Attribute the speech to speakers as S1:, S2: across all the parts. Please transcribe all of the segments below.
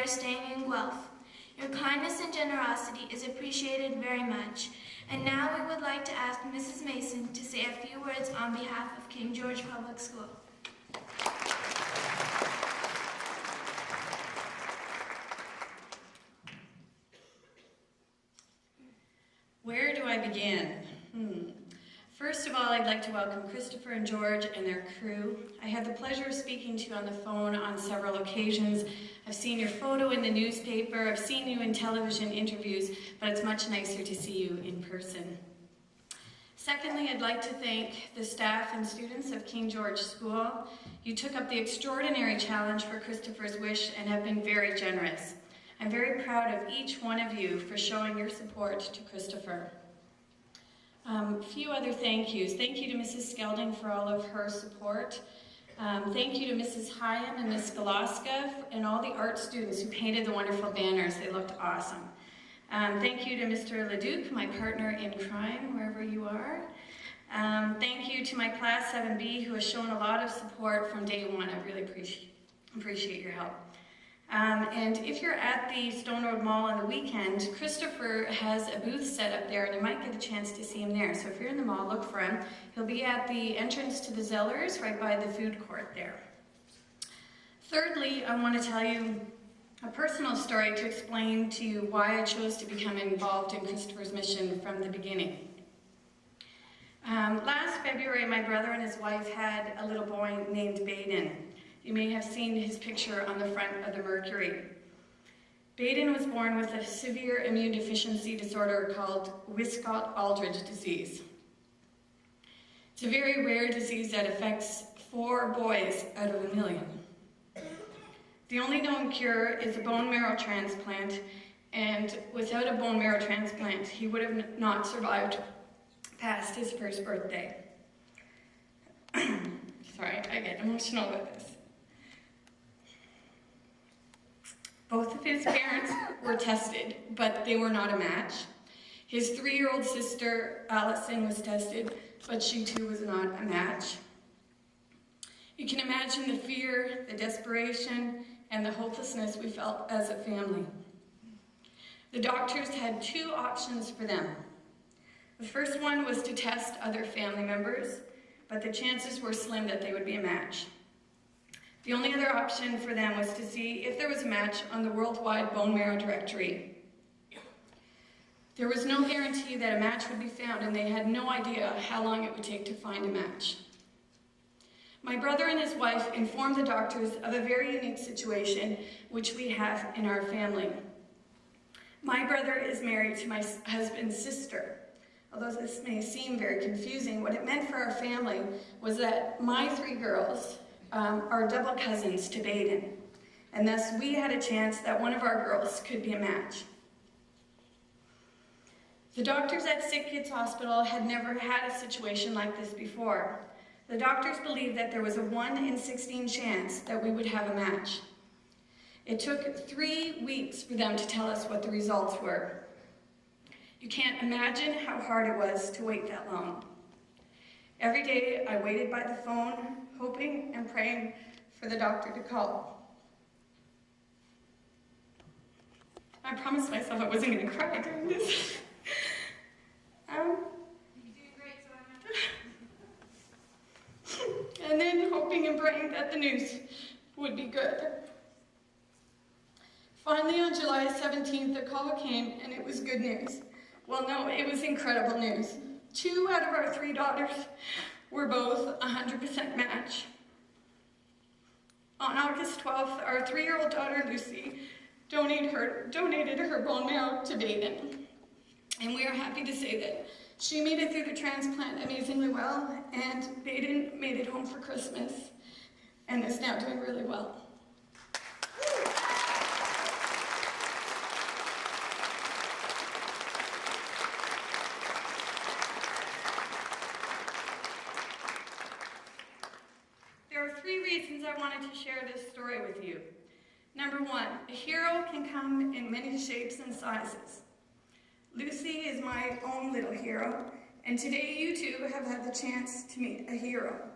S1: are staying in Guelph. Your kindness and generosity is appreciated very much. And now we would like to ask Mrs. Mason to say a few words on behalf of King George Public School.
S2: Where do I begin? First of all, I'd like to welcome Kristopher and George and their crew. I had the pleasure of speaking to you on the phone on several occasions. I've seen your photo in the newspaper, I've seen you in television interviews, but it's much nicer to see you in person. Secondly, I'd like to thank the staff and students of King George School. You took up the extraordinary challenge for Kristopher's wish and have been very generous. I'm very proud of each one of you for showing your support to Kristopher. A few other thank yous. Thank you to Mrs. Skelding for all of her support. Thank you to Mrs. Hyam and Ms. Galaska and all the art students who painted the wonderful banners. They looked awesome. Thank you to Mr. Leduc, my partner in crime, wherever you are. Thank you to my Class 7B who has shown a lot of support from day one. I really appreciate your help. And if you're at the Stone Road Mall on the weekend, Kristopher has a booth set up there and you might get a chance to see him there. So if you're in the mall, look for him. He'll be at the entrance to the Zellers right by the food court there. Thirdly, I want to tell you a personal story to explain to you why I chose to become involved in Kristopher's mission from the beginning. Last February, my brother and his wife had a little boy named Baden. You may have seen his picture on the front of the Mercury. Baden was born with a severe immune deficiency disorder called Wiskott-Aldrich disease. It's a very rare disease that affects 4 boys out of 1 million. The only known cure is a bone marrow transplant, and without a bone marrow transplant, he would have not survived past his first birthday. Sorry, I get emotional with this. Both of his parents were tested, but they were not a match. His 3-year-old sister, Allison, was tested, but she too was not a match. You can imagine the fear, the desperation, and the hopelessness we felt as a family. The doctors had 2 options for them. The first one was to test other family members, but the chances were slim that they would be a match. The only other option for them was to see if there was a match on the worldwide bone marrow directory. There was no guarantee that a match would be found, and they had no idea how long it would take to find a match. My brother and his wife informed the doctors of a very unique situation which we have in our family. My brother is married to my husband's sister. Although this may seem very confusing, what it meant for our family was that my 3 girls are double cousins to Baden, and thus we had a chance that one of our girls could be a match. The doctors at Sick Kids Hospital had never had a situation like this before. The doctors believed that there was a 1 in 16 chance that we would have a match. It took 3 weeks for them to tell us what the results were. You can't imagine how hard it was to wait that long. Every day I waited by the phone, hoping and praying for the doctor to call. I promised myself I wasn't going to cry during this.
S1: You're doing great, Sarnia.
S2: And then hoping and praying that the news would be good. Finally, on July 17th, the call came, and it was good news. Well, no, it was incredible news. 2 out of our 3 daughters were both 100% match. On August 12th, our 3-year-old daughter, Lucy, donated her bone marrow to Baden. And we are happy to say that she made it through the transplant amazingly well, and Baden made it home for Christmas, and is now doing really well. There are 3 reasons I wanted to share this story with you. Number 1, a hero can come in many shapes and sizes. Lucy is my own little hero, and today you too have had the chance to meet a hero.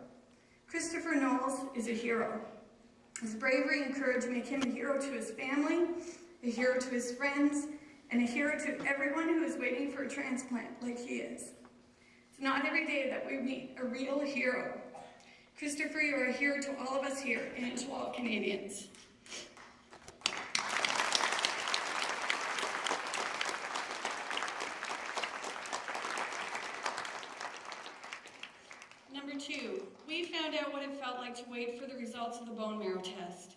S2: Kristopher Knowles is a hero. His bravery and courage make him a hero to his family
S3: a hero to his friends, and a hero to everyone who is waiting for a transplant like he is. It's not every day that we meet a real hero. Kristopher, you are a hero to all of us here and to all Canadians.
S2: Number 2, we found out what it felt like to wait for the results of the bone marrow test.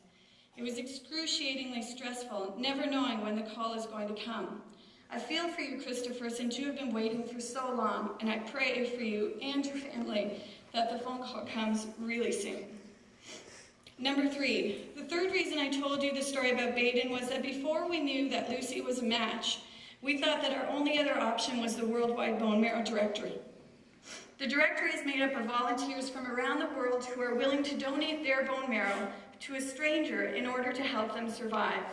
S2: It was excruciatingly stressful, never knowing when the call is going to come. I feel for you, Kristopher, since you have been waiting for so long, and I pray for you and your family that the phone call comes really soon. Number 3, the third reason I told you the story about Baden was that before we knew that Lucy was a match, we thought that our only other option was the Worldwide Bone Marrow Directory. The directory is made up of volunteers from around the world who are willing to donate their bone marrow to a stranger in order to help them survive.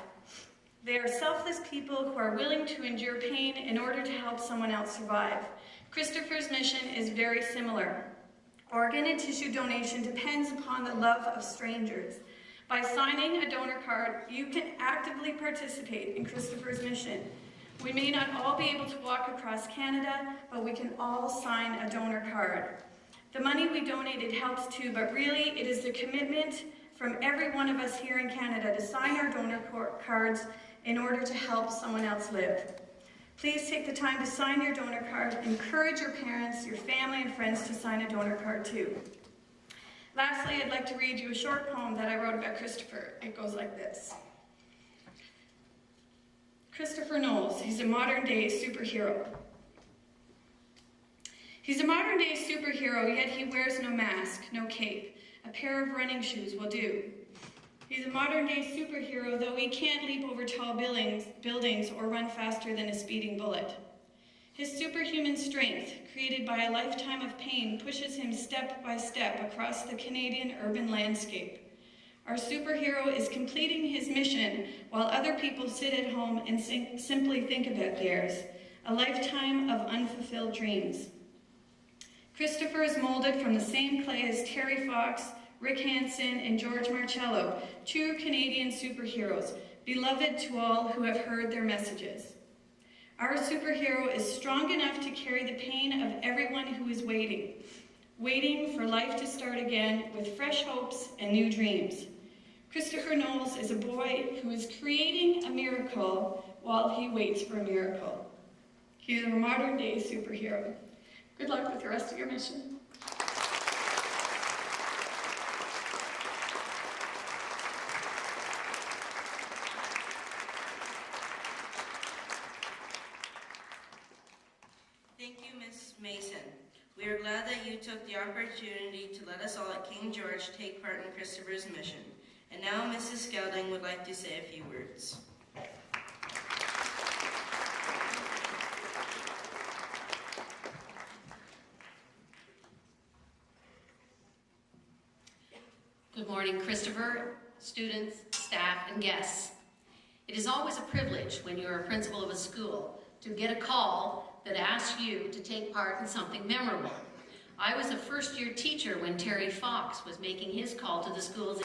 S2: They are selfless people who are willing to endure pain in order to help someone else survive. Kristopher's mission is very similar. Organ and tissue donation depends upon the love of strangers. By signing a donor card, you can actively participate in Kristopher's mission. We may not all be able to walk across Canada, but we can all sign a donor card. The money we donated helps too, but really it is the commitment from every one of us here in Canada to sign our donor cards in order to help someone else live. Please take the time to sign your donor card. Encourage your parents, your family, and friends to sign a donor card too. Lastly, I'd like to read you a short poem that I wrote about Kristopher. It goes like this. Kristopher Knowles, he's a modern-day superhero. He's a modern-day superhero, yet he wears no mask, no cape. A pair of running shoes will do. He's a modern-day superhero, though he can't leap over tall buildings or run faster than a speeding bullet. His superhuman strength, created by a lifetime of pain, pushes him step by step across the Canadian urban landscape. Our superhero is completing his mission while other people sit at home and simply think about theirs, a lifetime of unfulfilled dreams. Kristopher is molded from the same clay as Terry Fox, Rick Hansen, and George Marcello, 2 Canadian superheroes, beloved to all who have heard their messages. Our superhero is strong enough to carry the pain of everyone who is waiting for life to start again with fresh hopes and new dreams. Kristopher Knowles is a boy who is creating a miracle while he waits for a miracle. He is a modern-day superhero. Good luck with the rest of your mission.
S4: Thank you, Ms. Mason. We are glad that you took the opportunity to let us all at King George take part in Kristopher's mission. And now Mrs. Skelding would like to say a few words.
S5: Good morning, Kristopher, students, staff, and guests. It is always a privilege when you're a principal of a school to get a call that asks you to take part in something memorable. I was a first-year teacher when Terry Fox was making his call to the schools.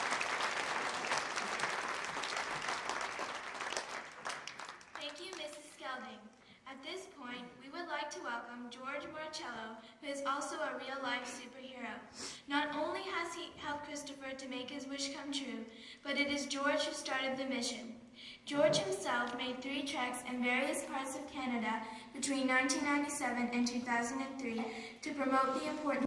S1: Thank you, Mrs. Skelding. At this point, we would like to welcome George Marcello, who is also a real-life superhero. Not only has he helped Kristopher to make his wish come true, but it is George who started the mission. George himself made 3 treks in various parts of Canada between 1997 and 2003 to promote the important